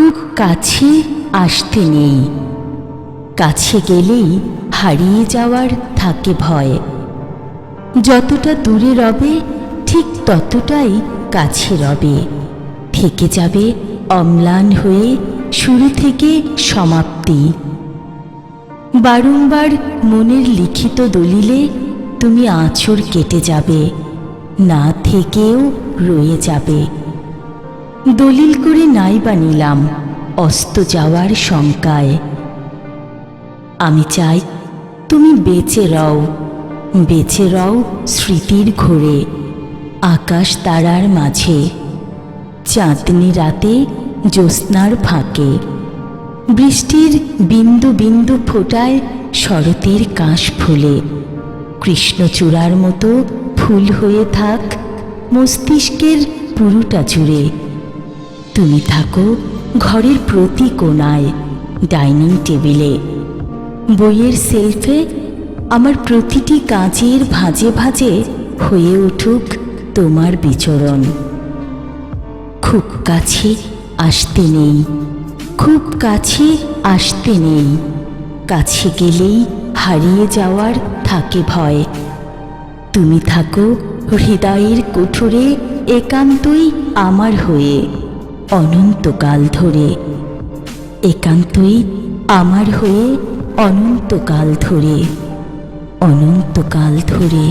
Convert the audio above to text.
খুব কাছে আসতে নেই, কাছে গেলেই হারিয়ে যাওয়ার থাকে ভয়। যতটা দূরে রবে ঠিক ততটাই কাছে রবে, থেকে যাবে অম্লান হয়ে শুরু থেকে সমাপ্তি। বারংবার মনের লিখিত দলিলে তুমি আঁচড় কেটে যাবে, না থেকেও রয়ে যাবে। দলিল করে নাই বা নিলাম অস্ত যাওয়ার শঙ্কায়। আমি চাই তুমি বেঁচে রও, বেঁচে রও স্মৃতির ঘোরে, আকাশ তারার মাঝে, চাঁদনি রাতে জ্যোৎস্নার ফাঁকে। বৃষ্টির বিন্দু বিন্দু ফোটায় শরতের কাশ ফুলে, কৃষ্ণচূড়ার মতো ফুল হয়ে থাক মস্তিষ্কের পুরোটা জুড়ে। তুমি থাকো ঘরের প্রতি কোণায়, ডাইনিং টেবিলে, বইয়ের সেলফে। আমার প্রতিটি কাজের ভাঁজে ভাঁজে হয়ে উঠুক তোমার বিচরণ। খুব কাছে আসতে নেই, খুব কাছে আসতে নেই, কাছে গেলেই হারিয়ে যাওয়ার থাকে ভয়। তুমি থাকো হৃদয়ের কুঠুরে একান্তই আমার হয়ে, অনন্তকাল ধরে, একান্তই আমার হয়ে অনন্তকাল ধরে, অনন্তকাল ধরে।